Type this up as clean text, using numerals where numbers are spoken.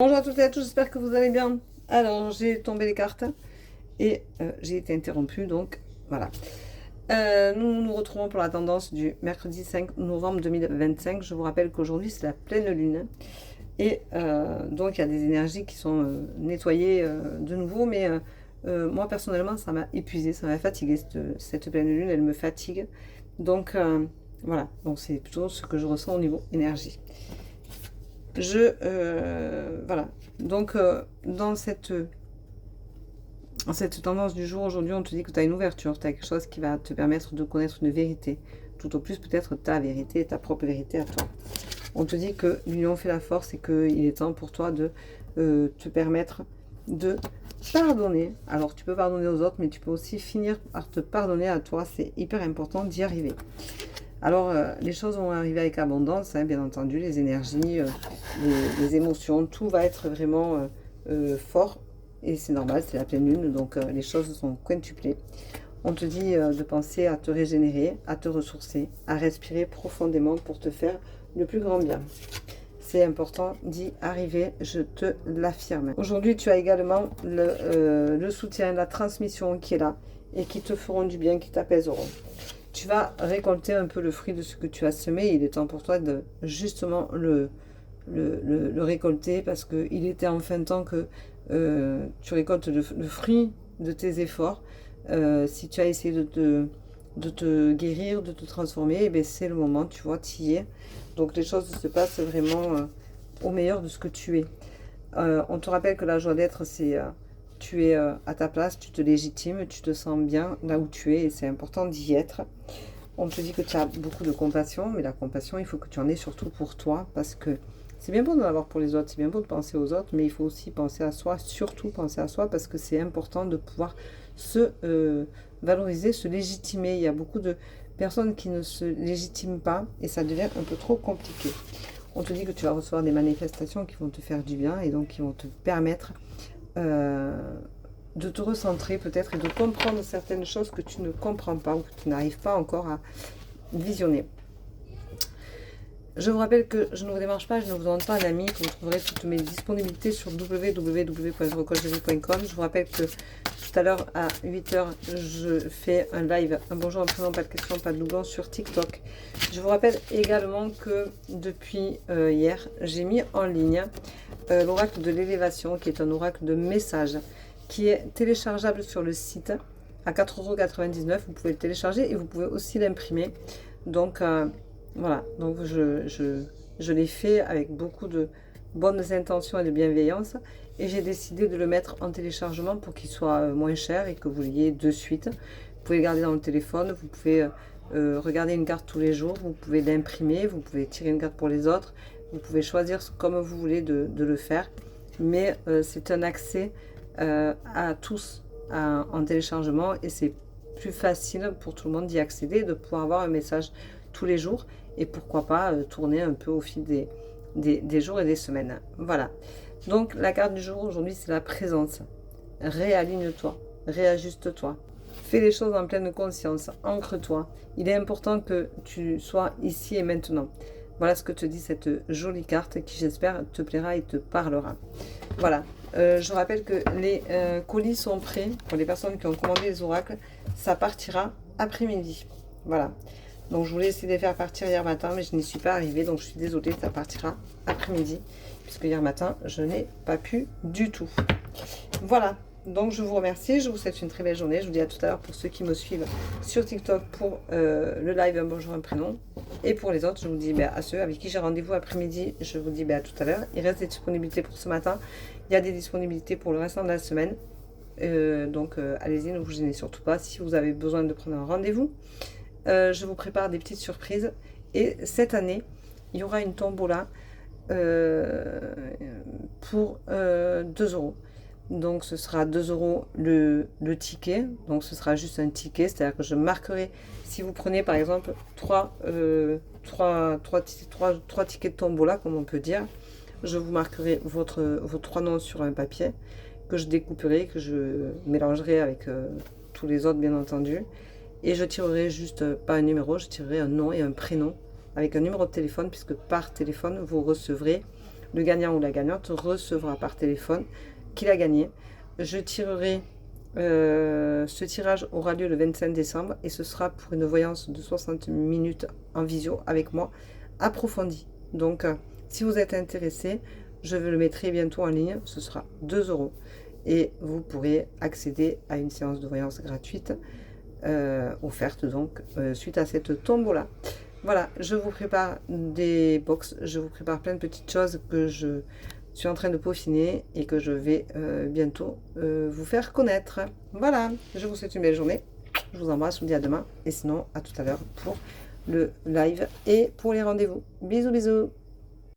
Bonjour à toutes et à tous, j'espère que vous allez bien. Alors, j'ai tombé les cartes et j'ai été interrompue, donc voilà. Nous nous retrouvons pour la tendance du mercredi 5 novembre 2025. Je vous rappelle qu'aujourd'hui, c'est la pleine lune. Et donc, il y a des énergies qui sont nettoyées de nouveau, mais moi, personnellement, ça m'a épuisée, ça m'a fatiguée, cette pleine lune, elle me fatigue. Donc, voilà, donc c'est plutôt ce que je ressens au niveau énergie. Voilà. Donc, dans cette tendance du jour, aujourd'hui, on te dit que tu as une ouverture, tu as quelque chose qui va te permettre de connaître une vérité. Tout au plus, peut-être ta vérité, ta propre vérité à toi. On te dit que l'union fait la force et qu'il est temps pour toi de te permettre de pardonner. Alors, tu peux pardonner aux autres, mais tu peux aussi finir par te pardonner à toi. C'est hyper important d'y arriver. Alors, les choses vont arriver avec abondance, hein, bien entendu, les énergies, les émotions, tout va être vraiment fort. Et c'est normal, c'est la pleine lune, donc les choses sont quintuplées. On te dit de penser à te régénérer, à te ressourcer, à respirer profondément pour te faire le plus grand bien. C'est important d'y arriver, je te l'affirme. Aujourd'hui, tu as également le soutien, la transmission qui est là et qui te feront du bien, qui t'apaiseront. Tu vas récolter un peu le fruit de ce que tu as semé. Il est temps pour toi de justement le récolter parce qu'il était enfin temps que tu récoltes le fruit de tes efforts. Si tu as essayé de te guérir, de te transformer, eh c'est le moment, tu vois, tu y es. Donc les choses se passent vraiment au meilleur de ce que tu es. On te rappelle que la joie d'être, c'est tu es à ta place, tu te légitimes, tu te sens bien là où tu es et c'est important d'y être. On te dit que tu as beaucoup de compassion, mais la compassion, il faut que tu en aies surtout pour toi parce que c'est bien beau d'en avoir pour les autres, c'est bien beau de penser aux autres, mais il faut aussi penser à soi, surtout penser à soi parce que c'est important de pouvoir se valoriser, se légitimer. Il y a beaucoup de personnes qui ne se légitiment pas et ça devient un peu trop compliqué. On te dit que tu vas recevoir des manifestations qui vont te faire du bien et donc qui vont te permettre de te recentrer peut-être et de comprendre certaines choses que tu ne comprends pas ou que tu n'arrives pas encore à visionner. Je vous rappelle que je ne vous démarche pas, je ne vous demande pas un ami, que vous trouverez toutes mes disponibilités sur www.recoachdevi.com. Je vous rappelle que tout à l'heure à 8h, je fais un live, un bonjour, un prénom, pas de question, pas de doublon sur TikTok. Je vous rappelle également que depuis hier, j'ai mis en ligne l'oracle de l'élévation, qui est un oracle de messages, qui est téléchargeable sur le site à 4,99 €. Vous pouvez le télécharger et vous pouvez aussi l'imprimer. Donc, voilà, donc je l'ai fait avec beaucoup de bonnes intentions et de bienveillance et j'ai décidé de le mettre en téléchargement pour qu'il soit moins cher et que vous l'ayez de suite. Vous pouvez le garder dans le téléphone, vous pouvez regarder une carte tous les jours, vous pouvez l'imprimer, vous pouvez tirer une carte pour les autres, vous pouvez choisir comme vous voulez de le faire, mais c'est un accès à tous en téléchargement et c'est plus facile pour tout le monde d'y accéder, de pouvoir avoir un message tous les jours et pourquoi pas tourner un peu au fil des jours et des semaines. Voilà. Donc la carte du jour aujourd'hui, c'est la présence. Réaligne-toi, réajuste-toi. Fais les choses en pleine conscience, ancre-toi. Il est important que tu sois ici et maintenant. Voilà ce que te dit cette jolie carte qui, j'espère, te plaira et te parlera. Voilà. Je rappelle que les colis sont prêts pour les personnes qui ont commandé les oracles. Ça partira après-midi. Voilà. Donc je voulais essayer de les faire partir hier matin, mais je n'y suis pas arrivée. Donc je suis désolée, ça partira après-midi. Puisque hier matin, je n'ai pas pu du tout. Voilà. Donc je vous remercie, je vous souhaite une très belle journée. Je vous dis à tout à l'heure pour ceux qui me suivent sur TikTok pour le live Un bonjour, un prénom. Et pour les autres, je vous dis à ceux avec qui j'ai rendez-vous après-midi, je vous dis à tout à l'heure. Il reste des disponibilités pour ce matin. Il y a des disponibilités pour le restant de la semaine. Donc allez-y, ne vous gênez surtout pas si vous avez besoin de prendre un rendez-vous. Je vous prépare des petites surprises. Et cette année, il y aura une tombola pour 2 €. Donc ce sera 2 € le ticket. Donc ce sera juste un ticket. C'est-à-dire que je marquerai, si vous prenez par exemple 3 tickets de tombola, comme on peut dire, je vous marquerai vos 3 noms sur un papier que je découperai, que je mélangerai avec tous les autres bien entendu. Et je tirerai juste, pas un numéro, je tirerai un nom et un prénom avec un numéro de téléphone, puisque par téléphone, vous recevrez le gagnant ou la gagnante recevra par téléphone qu'il a gagné. Je tirerai, ce tirage aura lieu le 25 décembre et ce sera pour une voyance de 60 minutes en visio avec moi approfondie. Donc, si vous êtes intéressé, je le mettrai bientôt en ligne, ce sera 2 € et vous pourrez accéder à une séance de voyance gratuite offerte donc suite à cette tombola. Voilà, je vous prépare des box, je vous prépare plein de petites choses que je suis en train de peaufiner et que je vais bientôt vous faire connaître. Voilà, je vous souhaite une belle journée. Je vous embrasse, je vous dis à demain. Et sinon, à tout à l'heure pour le live et pour les rendez-vous. Bisous, bisous.